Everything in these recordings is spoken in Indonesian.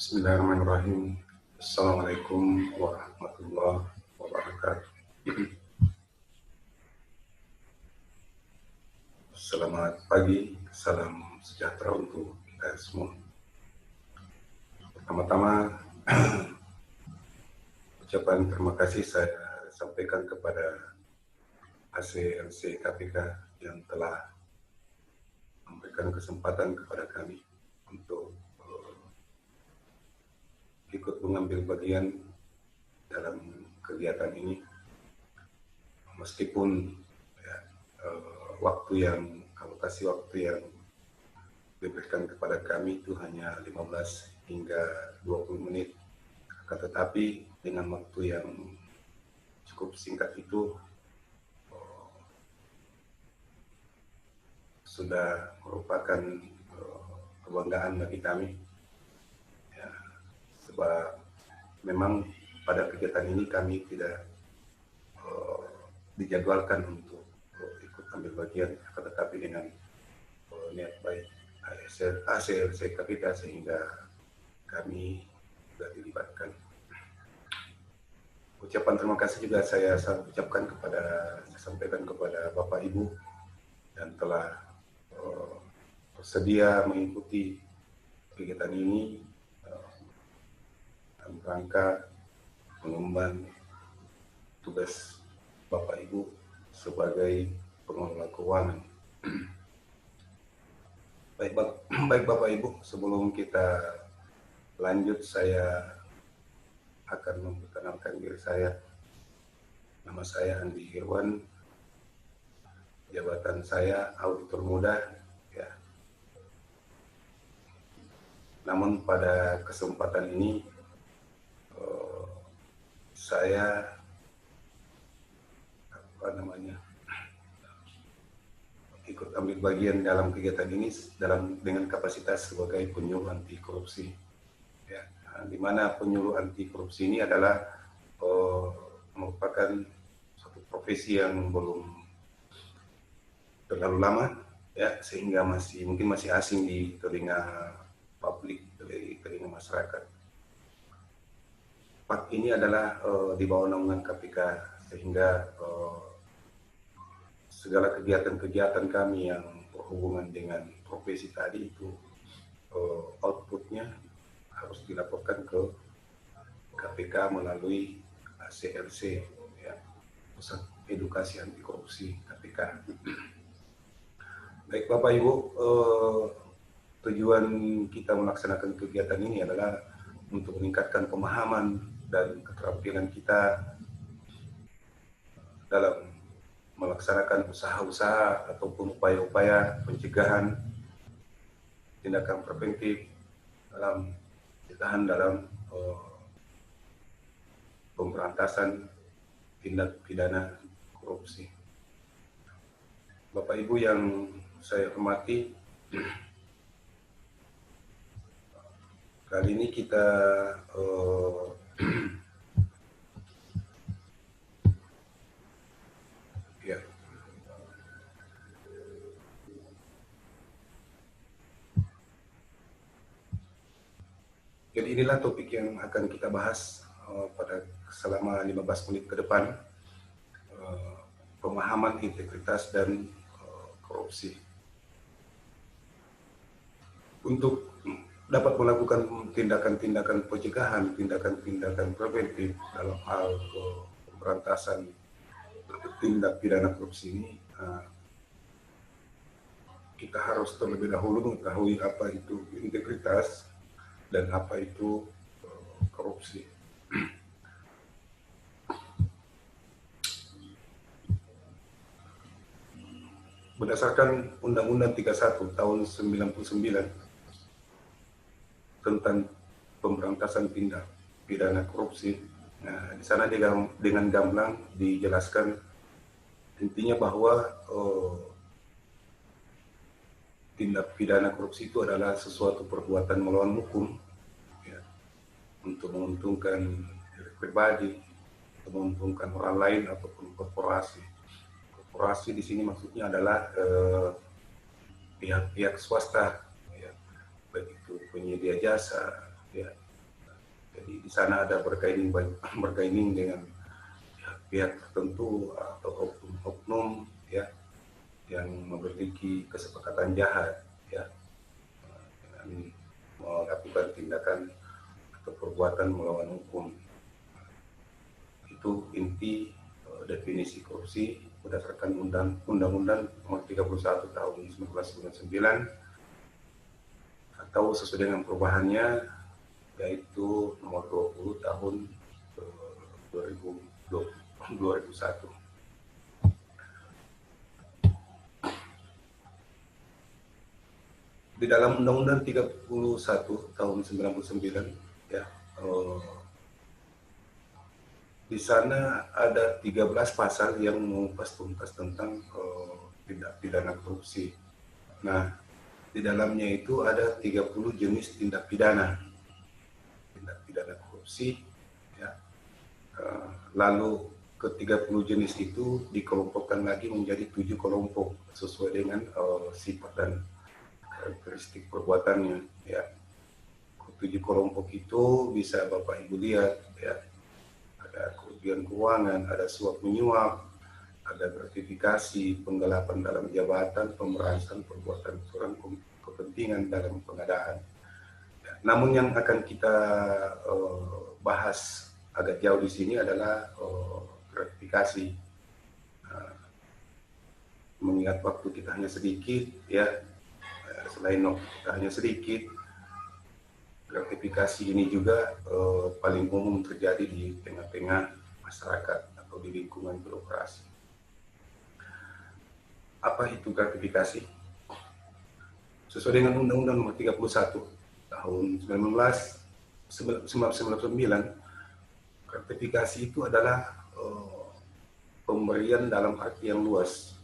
Bismillahirrahmanirrahim. Assalamualaikum warahmatullahi wabarakatuh. Selamat pagi, salam sejahtera untuk kita semua. Pertama-tama, ucapan terima kasih saya sampaikan kepada ACLC KPK yang telah memberikan kesempatan kepada kami untuk ikut mengambil bagian dalam kegiatan ini, meskipun alokasi waktu yang diberikan kepada kami itu hanya 15 hingga 20 menit. Akan tetapi dengan waktu yang cukup singkat itu sudah merupakan kebanggaan bagi kami. Ya, sebab memang pada kegiatan ini kami tidak dijadwalkan untuk ikut ambil bagian, tetapi dengan niat baik ACLC KPK sehingga kami sudah dilibatkan. Ucapan terima kasih juga saya sampaikan kepada Bapak Ibu yang telah bersedia mengikuti kegiatan ini dalam rangka mengemban tugas Bapak Ibu sebagai pengelola keuangan. Baik Bapak Ibu, sebelum kita lanjut saya akan memperkenalkan diri saya. Nama saya Andi Irwan, jabatan saya auditor muda. Ya. Namun pada kesempatan ini saya ikut ambil bagian dalam kegiatan ini dengan kapasitas sebagai penyuluh anti korupsi. Ya, di mana penyuluh anti korupsi ini adalah merupakan suatu profesi yang belum terlalu lama, ya, sehingga mungkin masih asing di telinga publik, di telinga masyarakat. Pak ini adalah di bawah naungan KPK, sehingga segala kegiatan-kegiatan kami yang berhubungan dengan profesi tadi itu outputnya harus dilaporkan ke KPK melalui ACLC, ya, Pusat Edukasi Anti Korupsi KPK. Baik Bapak Ibu, tujuan kita melaksanakan kegiatan ini adalah untuk meningkatkan pemahaman dan keterampilan kita dalam melaksanakan usaha-usaha ataupun upaya-upaya pencegahan, tindakan preventif dalam pemberantasan tindak pidana korupsi. Bapak Ibu yang saya hormati, kali ini kita Jadi inilah topik yang akan kita bahas pada selama 15 menit ke depan, pemahaman integritas dan korupsi. Untuk dapat melakukan tindakan-tindakan pencegahan, tindakan-tindakan preventif dalam hal pemberantasan tindak pidana korupsi ini, kita harus terlebih dahulu mengetahui apa itu integritas dan apa itu korupsi. Berdasarkan Undang-Undang 31 tahun 99 tentang pemberantasan tindak pidana korupsi, nah, di sana dengan gamblang dijelaskan intinya bahwa tindak pidana korupsi itu adalah sesuatu perbuatan melawan hukum, ya, untuk menguntungkan diri pribadi, untuk menguntungkan orang lain ataupun korporasi. Korporasi di sini maksudnya adalah pihak-pihak swasta, ya, baik itu penyedia jasa, ya, Jadi di sana ada bergaining dengan pihak tertentu atau oknum ya yang memiliki kesepakatan jahat ya dengan melakukan tindakan atau perbuatan melawan hukum. Itu inti definisi korupsi berdasarkan Undang-Undang Nomor 31 Tahun 1999 atau sesuai dengan perubahannya yaitu Nomor 20 Tahun 2001. Di dalam Undang-Undang 31 Tahun 99 ya di sana ada 13 pasal yang mengupas tuntas tentang tindak pidana korupsi. Nah, di dalamnya itu ada 30 jenis tindak pidana korupsi ya. Lalu ke-30 jenis itu dikelompokkan lagi menjadi 7 kelompok sesuai dengan sifat dan karakteristik perbuatannya ya. 7 kelompok itu bisa Bapak Ibu lihat ya. Ada kerugian keuangan, ada suap menyuap, ada gratifikasi, penggelapan dalam jabatan, pemerasan, perbuatan curang, kepentingan dalam pengadaan. Ya, namun yang akan kita bahas agak jauh di sini adalah gratifikasi. Mengingat waktu kita hanya sedikit, ya selain waktu kita hanya sedikit, gratifikasi ini juga paling umum terjadi di tengah-tengah masyarakat atau di lingkungan birokrasi. Apa itu gratifikasi? Sesuai dengan Undang-Undang Nomor 31 Tahun 1999, gratifikasi itu adalah pemberian dalam arti yang luas.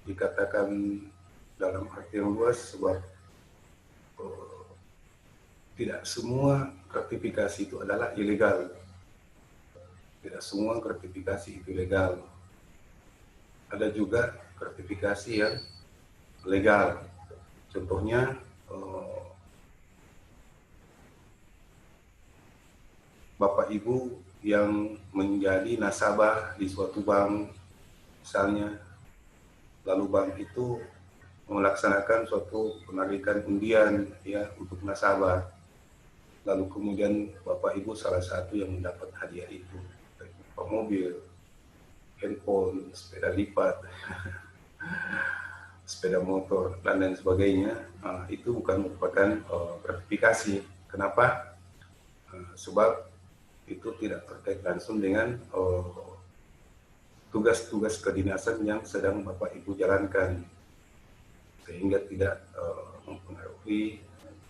Dikatakan dalam arti yang luas sebab tidak semua gratifikasi itu adalah ilegal. Tidak semua gratifikasi itu legal. Ada juga gratifikasi yang legal. Contohnya Bapak Ibu yang menjadi nasabah di suatu bank misalnya, lalu bank itu melaksanakan suatu penarikan undian ya untuk nasabah. Lalu kemudian Bapak Ibu salah satu yang mendapat hadiah itu, berupa mobil, handphone, sepeda lipat, sepeda motor, dan lain sebagainya. Itu bukan merupakan gratifikasi. Kenapa? Sebab itu tidak terkait langsung dengan tugas-tugas kedinasan yang sedang Bapak Ibu jalankan, sehingga tidak mempengaruhi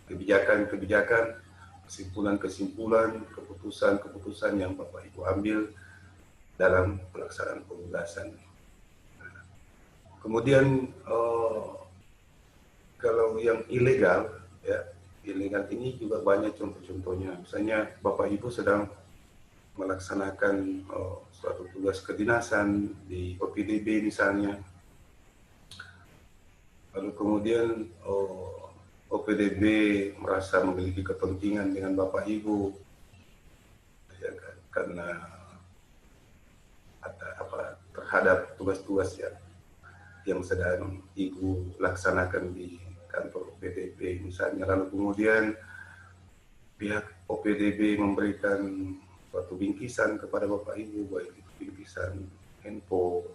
kebijakan-kebijakan, kesimpulan-kesimpulan, keputusan-keputusan yang Bapak Ibu ambil dalam pelaksanaan penugasan. Kemudian kalau yang ilegal, ya ilegal ini juga banyak contoh-contohnya. Misalnya Bapak Ibu sedang melaksanakan suatu tugas kedinasan di OPDB misalnya, lalu kemudian OPDB merasa memiliki kepentingan dengan Bapak Ibu ya, karena terhadap tugas-tugas yang sedang Ibu laksanakan di kantor OPDB misalnya, lalu kemudian pihak OPDB memberikan suatu bingkisan kepada Bapak Ibu, baik itu bingkisan handphone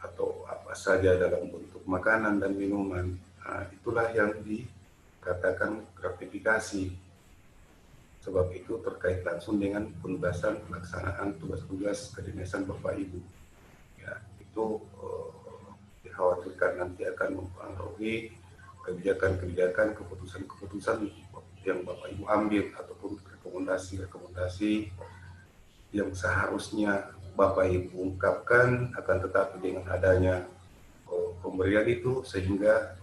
atau apa saja dalam bentuk makanan dan minuman. Itulah yang dikatakan gratifikasi, sebab itu terkait langsung dengan penugasan pelaksanaan tugas-tugas kedinasan Bapak Ibu ya. Itu dikhawatirkan nanti akan mempengaruhi kebijakan-kebijakan, keputusan-keputusan yang Bapak Ibu ambil ataupun rekomendasi-rekomendasi yang seharusnya Bapak Ibu ungkapkan, akan tetapi dengan adanya pemberian itu sehingga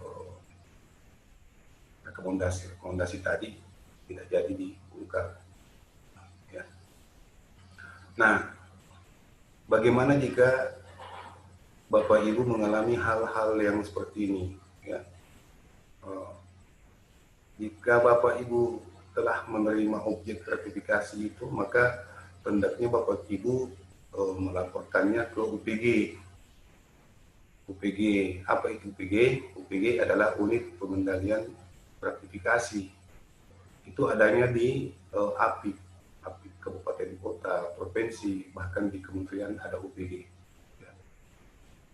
rekomendasi tadi tidak jadi diungkap. Ya. Nah, bagaimana jika Bapak Ibu mengalami hal-hal yang seperti ini? Ya. Jika Bapak Ibu telah menerima objek gratifikasi itu, maka hendaknya Bapak Ibu melaporkannya ke UPG. UPG, apa itu UPG? UPG adalah unit pengendalian gratifikasi. Itu adanya di APIK, APIK Kabupaten Kota, Provinsi, bahkan di Kementerian ada UPG.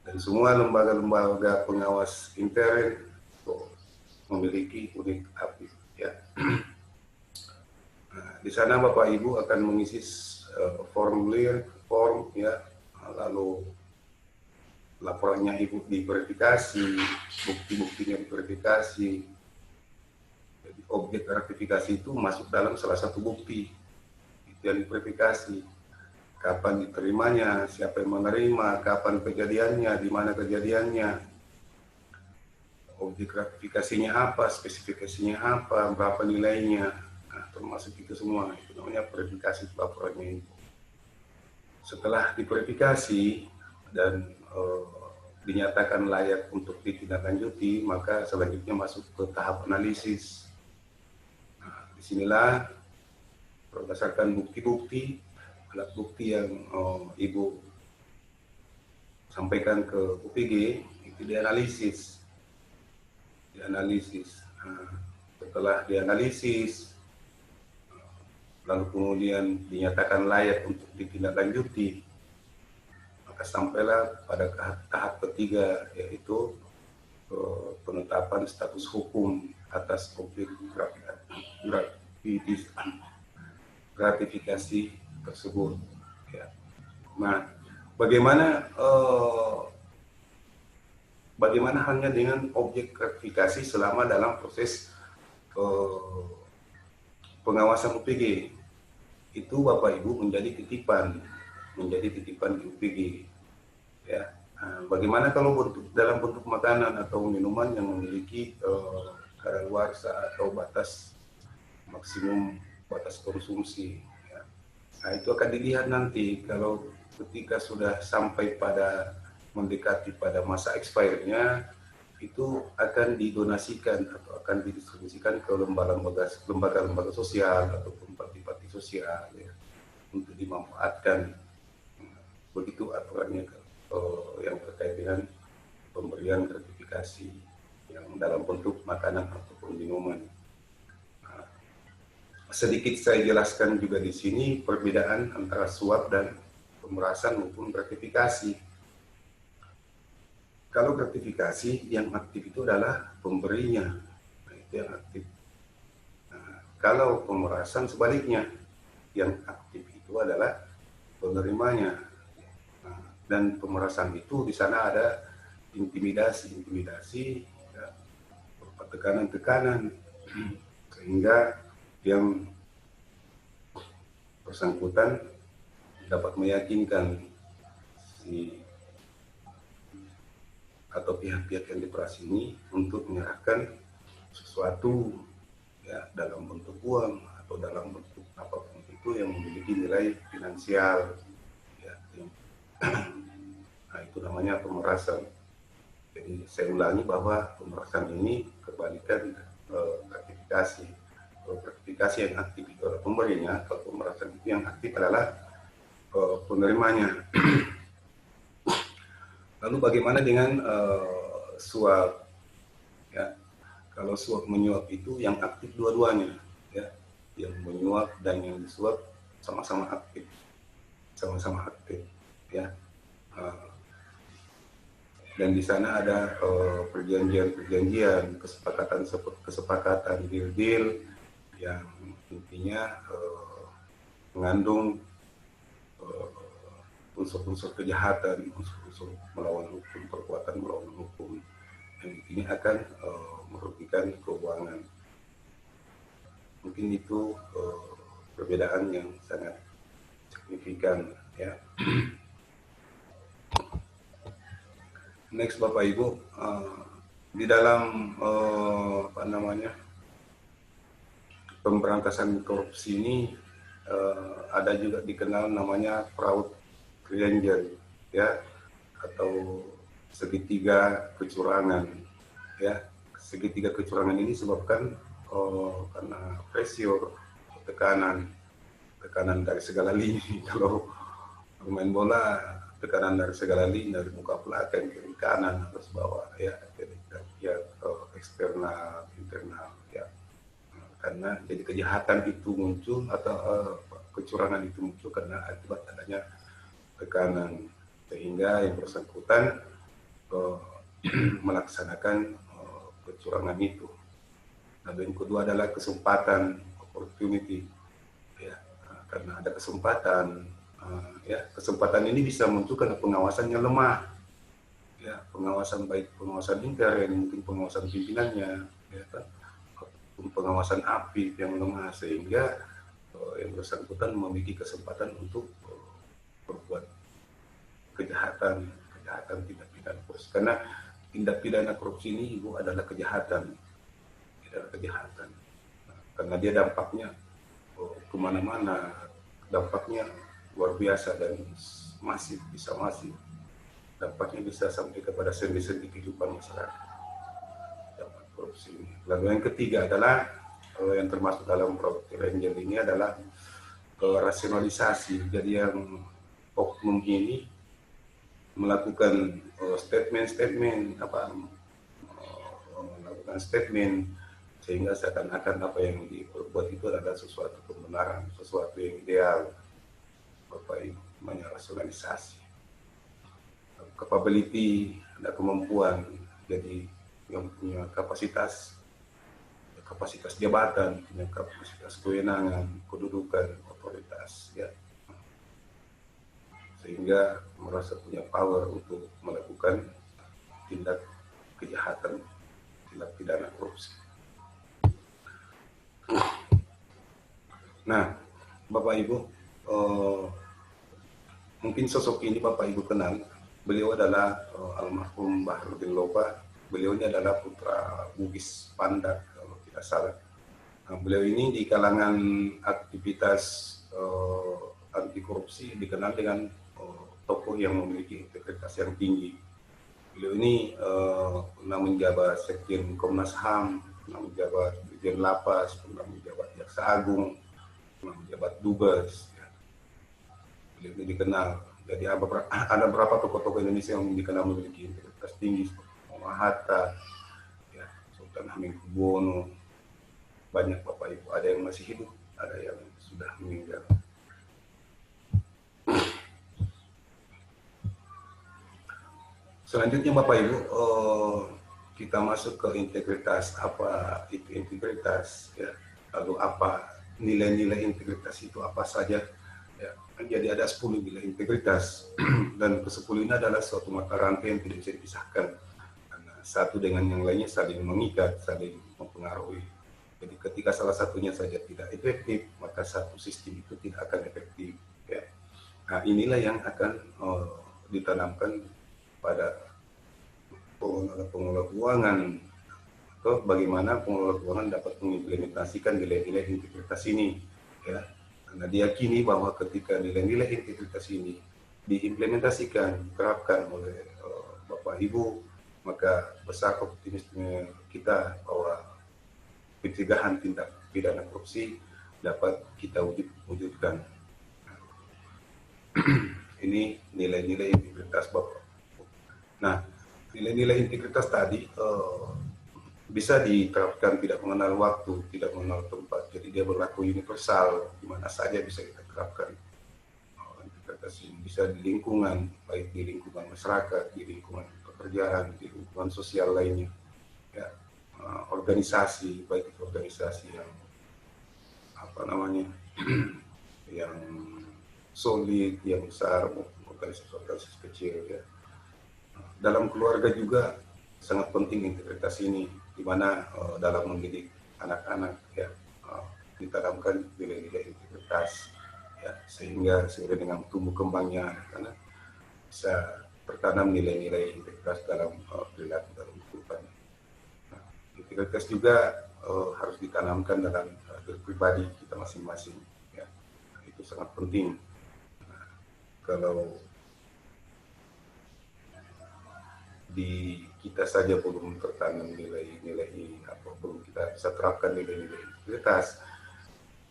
Dan semua lembaga-lembaga pengawas intern memiliki unit APIK. Ya. Nah, di sana Bapak Ibu akan mengisi form, ya, lalu laporannya Ibu diverifikasi, bukti-buktinya diverifikasi. Jadi objek gratifikasi itu masuk dalam salah satu bukti itu yang diverifikasi. Kapan diterimanya, siapa yang menerima, kapan kejadiannya, di mana kejadiannya, objek gratifikasinya apa, spesifikasinya apa, berapa nilainya, nah, termasuk itu semua. Itu namanya verifikasi laporannya. Setelah diverifikasi dan dinyatakan layak untuk ditindaklanjuti, maka selanjutnya masuk ke tahap analisis. Nah, disinilah berdasarkan bukti-bukti, alat bukti yang Ibu sampaikan ke UPG, itu dianalisis. Nah, setelah dianalisis, lalu kemudian dinyatakan layak untuk ditindaklanjuti, maka sampailah pada tahap ketiga, yaitu penetapan status hukum atas objek gratifikasi tersebut. Ya. Nah, bagaimana halnya dengan objek gratifikasi selama dalam proses pengawasan UPG? Itu Bapak Ibu menjadi titipan di UPG. Ya. Nah, bagaimana kalau dalam bentuk makanan atau minuman yang memiliki kadaluarsa atau batas maksimum batas konsumsi? Ya. Nah, itu akan dilihat nanti kalau ketika sudah sampai pada mendekati pada masa expirednya, itu akan didonasikan atau akan didistribusikan ke lembaga-lembaga sosial ataupun panti-panti sosial, ya, untuk dimanfaatkan. Begitu aturannya yang terkait dengan pemberian gratifikasi yang dalam bentuk makanan ataupun minuman. Nah, sedikit saya jelaskan juga di sini perbedaan antara suap dan pemerasan maupun gratifikasi. Kalau gratifikasi yang aktif itu adalah pemberinya, nah, itu yang aktif. Nah, kalau pemerasan sebaliknya, yang aktif itu adalah penerimanya. Nah, dan pemerasan itu di sana ada intimidasi, ya, tekanan-tekanan, sehingga yang bersangkutan dapat meyakinkan atau pihak-pihak yang diperas ini untuk menyerahkan sesuatu, ya, dalam bentuk uang atau dalam bentuk apapun itu yang memiliki nilai finansial, ya. Nah, itu namanya pemerasan. Jadi saya ulangi bahwa pemerasan ini kebalikan gratifikasi. Kalau gratifikasi yang aktif itu adalah pemberinya, kalau pemerasan itu yang aktif adalah penerimanya. Lalu bagaimana dengan suap? Ya, kalau suap menyuap itu yang aktif dua-duanya, ya, yang menyuap dan yang disuap sama-sama aktif, ya. Dan di sana ada perjanjian, kesepakatan, deal yang intinya mengandung unsur-unsur kejahatan, unsur-unsur melawan hukum, perbuatan melawan hukum, yang intinya akan merugikan keuangan. Mungkin itu perbedaan yang sangat signifikan, ya. Next, Bapak Ibu, di dalam pemberantasan korupsi ini ada juga dikenal namanya fraud triangle, ya, atau segitiga kecurangan, ya. Segitiga kecurangan ini disebabkan karena pressure, tekanan dari segala lini. Kalau bermain bola, tekanan dari segala lini, dari muka belakang, kiri kanan, atas bawah, ya, jadi ya, eksternal, internal, ya. Karena jadi kejahatan itu muncul atau kecurangan itu muncul karena akibat adanya tekanan, sehingga yang bersangkutan melaksanakan kecurangan itu. Nah, yang kedua adalah kesempatan, opportunity, ya, karena ada kesempatan, ya, kesempatan ini bisa muncul karena pengawasannya lemah, ya, pengawasan baik pengawasan lingkar, mungkin pengawasan pimpinannya, ya kan, pengawasan aktif yang lemah, sehingga yang bersangkutan memiliki kesempatan untuk berbuat kejahatan tindak pidana korupsi. Karena tindak pidana korupsi ini Ibu adalah kejahatan, karena dia dampaknya kemana-mana, dampaknya luar biasa dan masif, bisa masif, dampaknya bisa sampai kepada sendi-sendi kehidupan masyarakat, dampak korupsi ini. Lalu yang ketiga adalah yang termasuk dalam properti ranger ini adalah rasionalisasi. Jadi yang oknum ini melakukan statement sehingga seakan-akan apa yang diperbuat itu adalah sesuatu kebenaran, sesuatu yang ideal. Bapak Ibu namanya rasionalisasi. Capability, ada kemampuan, jadi yang punya kapasitas jabatan, punya kapasitas kewenangan, kedudukan, otoritas, ya, sehingga merasa punya power untuk melakukan tindak kejahatan, tindak pidana korupsi. Nah, Bapak Ibu, mungkin sosok ini Bapak Ibu kenal. Beliau adalah almarhum Bahrudin Lopa. Beliau ini adalah putra Bugis Pandak, kalau tidak salah. Nah, beliau ini di kalangan aktivitas anti korupsi dikenal dengan tokoh yang memiliki integritas yang tinggi. Beliau ini pernah menjabat Sekjen Komnas HAM, pernah menjabat Dirjen Lapas, pernah menjabat Jaksa Agung, pernah menjabat Dubes. Ya. Beliau ini dikenal. Jadi ada beberapa tokoh-tokoh Indonesia yang dikenal memiliki integritas tinggi, seperti Muhammad Hatta, ya, Sultan Hamengkubuwono. Banyak Bapak Ibu, ada yang masih hidup, ada yang sudah meninggal. Selanjutnya Bapak Ibu, kita masuk ke integritas. Apa itu integritas? Ya. Lalu apa nilai-nilai integritas itu apa saja? Ya. Jadi ada 10 nilai integritas dan ke-10 ini adalah suatu mata rantai yang tidak bisa dipisahkan. Karena satu dengan yang lainnya saling mengikat, saling mempengaruhi. Jadi ketika salah satunya saja tidak efektif, maka satu sistem itu tidak akan efektif. Ya. Nah, inilah yang akan ditanamkan pada pengelola keuangan, atau bagaimana pengelola keuangan dapat mengimplementasikan nilai-nilai integritas ini, ya. Karena diyakini bahwa ketika nilai-nilai integritas ini diimplementasikan, diterapkan oleh Bapak Ibu, maka besar optimisme kita bahwa pencegahan tindak pidana korupsi dapat kita wujudkan. Ini nilai-nilai integritas Bapak. Nah, nilai-nilai integritas tadi bisa diterapkan tidak mengenal waktu, tidak mengenal tempat. Jadi dia berlaku universal, di mana saja bisa kita terapkan. Integritas ini bisa di lingkungan, baik di lingkungan masyarakat, di lingkungan pekerjaan, di lingkungan sosial lainnya. Ya, organisasi, baik itu organisasi yang yang solid, yang besar, organisasi kecil, ya. Dalam keluarga juga sangat penting integritas ini, di mana dalam mendidik anak-anak, ya, ditanamkan nilai-nilai integritas, ya, sehingga dengan tumbuh kembangnya anak-anak bisa tertanam nilai-nilai integritas dalam perilaku, dalam kehidupan. Nah, integritas juga harus ditanamkan dalam diri pribadi kita masing-masing, ya. Nah, itu sangat penting. Nah, kalau di kita saja belum tertanam nilai-nilai apa, belum kita bisa terapkan nilai-nilai integritas,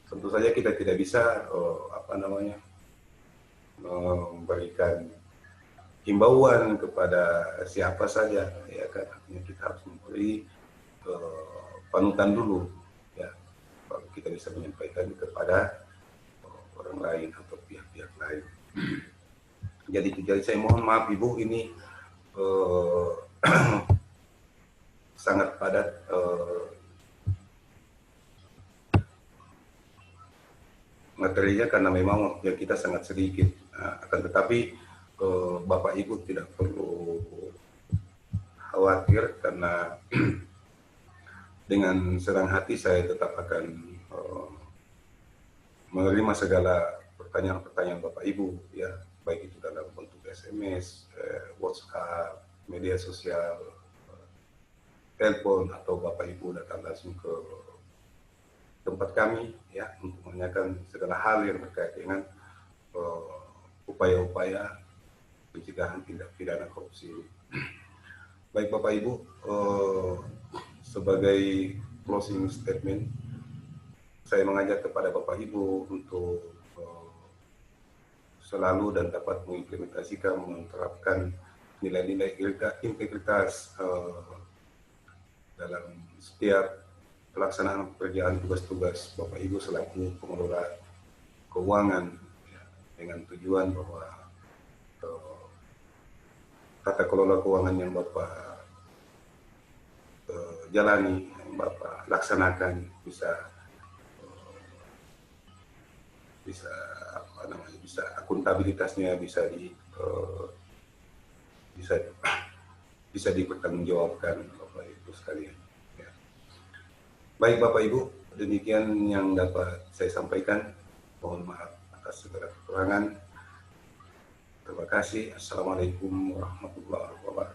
tentu saja kita tidak bisa memberikan himbauan kepada siapa saja, ya kan. Artinya kita harus memberi panutan dulu, ya, baru kita bisa menyampaikan kepada orang lain atau pihak-pihak lain. Jadi saya mohon maaf Ibu, ini sangat padat materinya karena memang waktu kita sangat sedikit. Akan tetapi Bapak Ibu tidak perlu khawatir karena dengan senang hati saya tetap akan menerima segala pertanyaan-pertanyaan Bapak Ibu, ya, baik itu dalam bentuk SMS, WhatsApp, media sosial, telepon, atau Bapak Ibu datang langsung ke tempat kami, ya, untuk menanyakan segala hal yang terkait dengan upaya-upaya pencegahan tindak pidana korupsi. Baik Bapak Ibu, sebagai closing statement, saya mengajak kepada Bapak Ibu untuk selalu dan dapat mengimplementasikan, menerapkan nilai-nilai integritas dalam setiap pelaksanaan pekerjaan tugas-tugas Bapak Ibu selaku pengelola keuangan, ya, dengan tujuan bahwa tata kelola keuangan yang Bapak jalani, yang Bapak laksanakan bisa akuntabilitasnya bisa dipertanggungjawabkan Bapak Ibu sekalian. Ya. Baik Bapak Ibu, demikian yang dapat saya sampaikan. Mohon maaf atas segala kekurangan. Terima kasih. Assalamualaikum warahmatullahi wabarakatuh.